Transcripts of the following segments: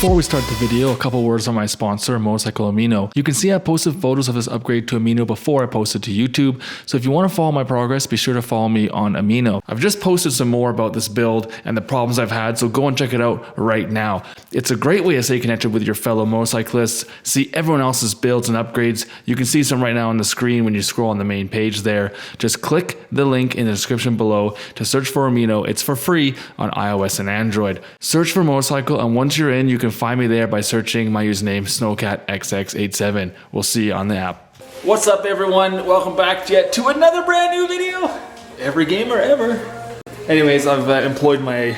Before we start the video, a couple words on my sponsor, Motorcycle Amino. You can see I posted photos of this upgrade to Amino before I posted to YouTube, so if you want to follow my progress, be sure to follow me on Amino. I've just posted some more about this build and the problems I've had, so go and check it out right now. It's a great way to stay connected with your fellow motorcyclists, see everyone else's builds and upgrades. You can see some right now on the screen when you scroll on the main page there. Just click the link in the description below to search for Amino. It's for free on iOS and Android. Search for motorcycle, and once you're in, you can find me there by searching my username snowcatxx87. We'll see you on the app. What's up everyone? Welcome back yet to another brand new video. Every gamer ever. Anyways, I've employed my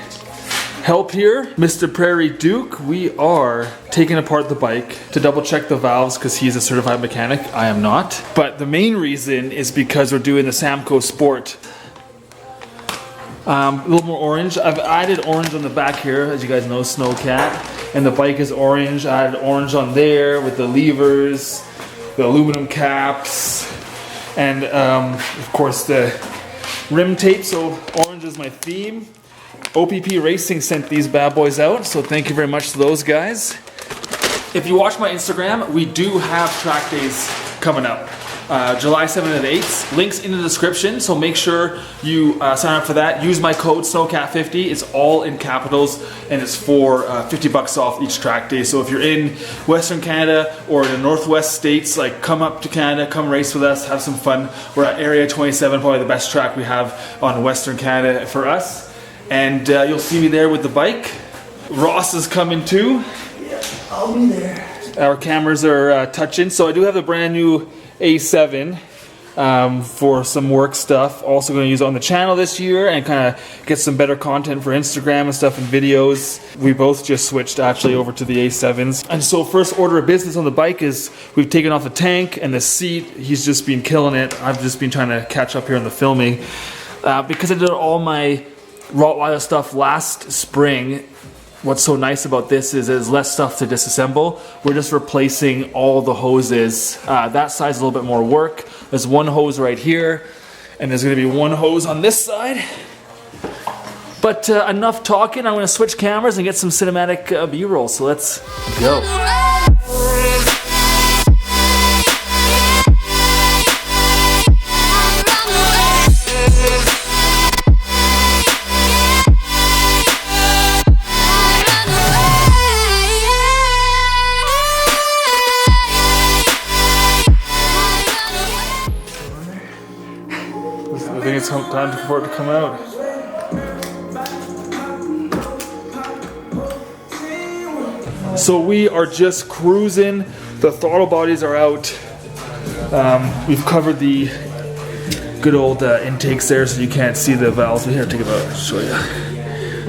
help here, Mr. Prairie Duke. We are taking apart the bike to double check the valves because he's a certified mechanic. I am not. But the main reason is because we're doing the Samco Sport. A little more orange. I've added orange on the back here, as you guys know, snowcat. And the bike is orange. I added orange on there with the levers, the aluminum caps, and of course the rim tape. So orange is my theme. OPP Racing sent these bad boys out, so thank you very much to those guys. If you watch my Instagram, we do have track days coming up. July 7th and 8th. Links in the description, so make sure you sign up for that. Use my code SNOWCAT50. It's all in capitals, and it's for 50 bucks off each track day. So if you're in Western Canada or the Northwest states, like come up to Canada, come race with us, have some fun. We're at Area 27, probably the best track we have on Western Canada for us. And you'll see me there with the bike. Ross is coming too. Yeah, I'll be there. Our cameras are touching, so I do have the brand new A7 for some work stuff. Also going to use it on the channel this year and kind of get some better content for Instagram and stuff and videos. We both just switched actually over to the A7s. And so first order of business on the bike is we've taken off the tank and the seat. He's just been killing it. I've just been trying to catch up here on the filming. Because I did all my Rottweiler stuff last spring, what's so nice about this is there's less stuff to disassemble. We're just replacing all the hoses. That side's a little bit more work. There's one hose right here, and there's gonna be one hose on this side. But enough talking, I'm gonna switch cameras and get some cinematic B-roll, so let's go. I think it's time for it to come out. So we are just cruising. The throttle bodies are out. We've covered the good old intakes there, so you can't see the valves. Here, take it out. I'll show you.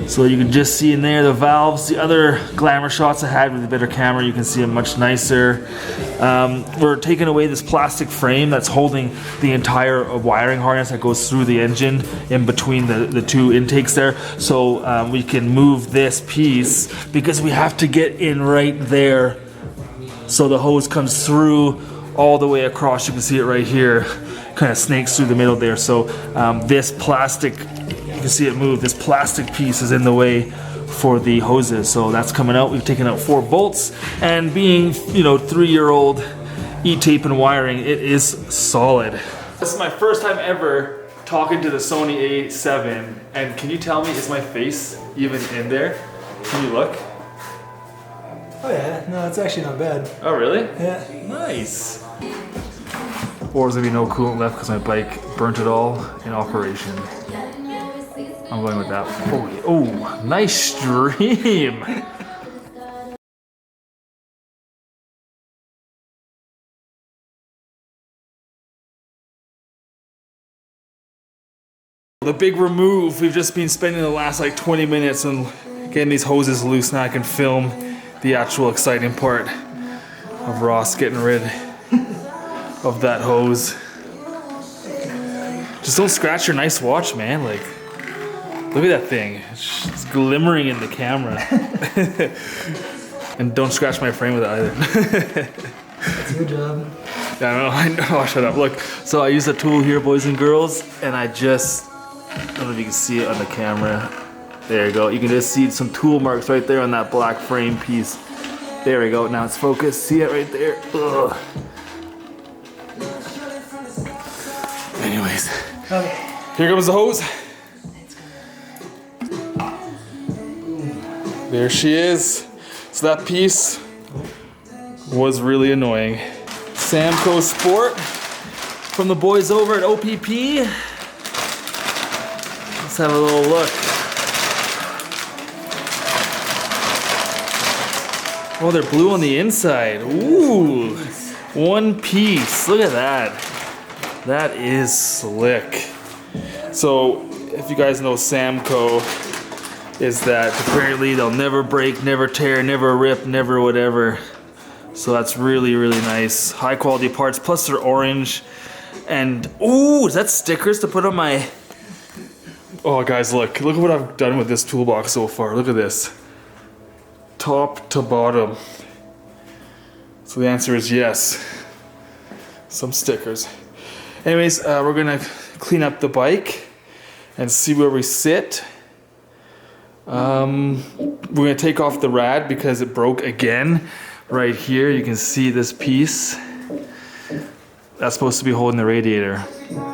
So you can just see in there the valves. The other glamour shots I had with a better camera, you can see them much nicer. We're taking away this plastic frame that's holding the entire wiring harness that goes through the engine in between the two intakes there. So we can move this piece because we have to get in right there. So the hose comes through all the way across. You can see it right here. Kind of snakes through the middle there. So this plastic, you can see it move. This plastic piece is in the way for the hoses, so that's coming out. We've taken out 4 bolts, and being 3-year-old E-tape and wiring, it is solid. This is my first time ever talking to the Sony A7, and can you tell me, is my face even in there? Can you look? Oh yeah, no, it's actually not bad. Oh really? Yeah. Nice. Or is there be no coolant left because my bike burnt it all in operation? I'm going with that. Oh, nice stream. The big remove, we've just been spending the last like 20 minutes on getting these hoses loose. Now I can film the actual exciting part of Ross getting rid of that hose. Just don't scratch your nice watch, man. Like, look at that thing. It's glimmering in the camera. And don't scratch my frame with it either. That's your job. Yeah, I know. Oh, shut up. Look, so I use a tool here, boys and girls, and I don't know if you can see it on the camera. There you go. You can just see some tool marks right there on that black frame piece. There we go, now it's focused. See it right there? Ugh. Anyways, Okay. here comes the hose. There she is. So that piece was really annoying. Samco Sport from the boys over at OPP. Let's have a little look. Oh, they're blue on the inside. Ooh, one piece. Look at that. That is slick. So, if you guys know Samco, is that apparently they'll never break, never tear, never rip, never whatever. So that's really, really nice. High quality parts, plus they're orange. And, ooh, is that stickers to put on my... Oh, guys, look what I've done with this toolbox so far. Look at this. Top to bottom. So the answer is yes. Some stickers. Anyways, we're gonna clean up the bike and see where we sit. We're gonna take off the rad because it broke again. Right here, you can see this piece. That's supposed to be holding the radiator.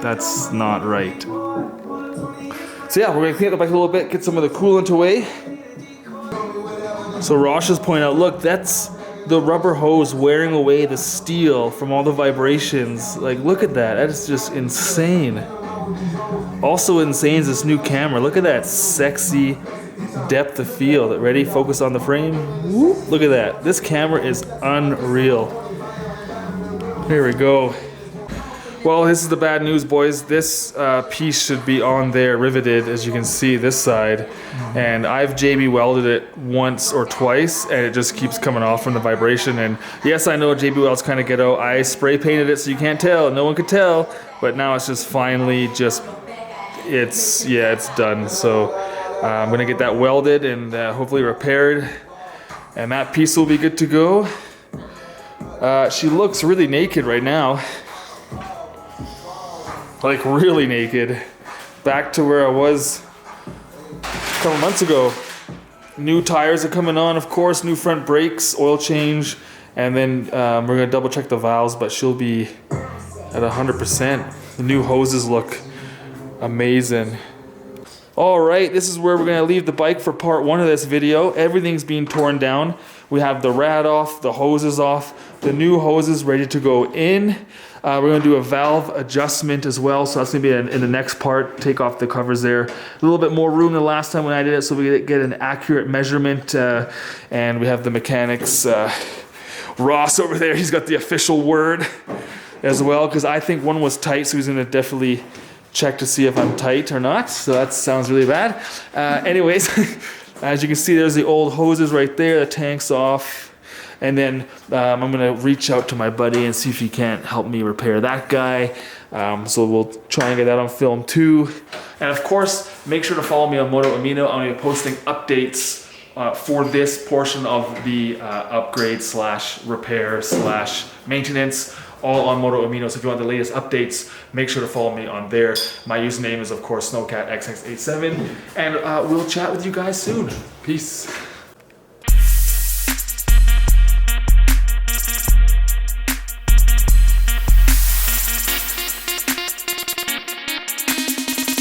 That's not right. So yeah, we're gonna clean up the bike a little bit, get some of the coolant away. So Rosh is pointing out, look, that's the rubber hose wearing away the steel from all the vibrations. Like, look at that. That is just insane. Also insane is this new camera. Look at that sexy depth of field. Ready? Focus on the frame. Whoop. Look at that. This camera is unreal. Here we go. Well, this is the bad news, boys. This piece should be on there, riveted, as you can see, this side. And I've JB welded it once or twice, and it just keeps coming off from the vibration. And yes, I know JB welds kind of ghetto. I spray painted it so you can't tell. No one could tell. But now it's just finally just, it's done. So I'm going to get that welded and hopefully repaired. And that piece will be good to go. She looks really naked right now. Like really naked. Back to where I was a couple months ago. New tires are coming on, of course, new front brakes, oil change, and then we're gonna double check the valves, but she'll be at 100%. The new hoses look amazing. All right, this is where we're gonna leave the bike for part one of this video. Everything's being torn down. We have the rad off, the hoses off, the new hoses ready to go in. We're gonna do a valve adjustment as well, so that's gonna be in the next part. Take off the covers there. A little bit more room than last time when I did it, so we get an accurate measurement. And we have the mechanics, Ross over there, he's got the official word as well, because I think one was tight, so he's gonna definitely check to see if I'm tight or not. So that sounds really bad. Anyways, as you can see, there's the old hoses right there, the tank's off. And then I'm gonna reach out to my buddy and see if he can't help me repair that guy. So we'll try and get that on film too. And of course, make sure to follow me on Moto Amino. I'm gonna be posting updates for this portion of the upgrade / repair / maintenance, all on Moto Amino. So if you want the latest updates, make sure to follow me on there. My username is of course snowcat xx87, and we'll chat with you guys soon. Peace.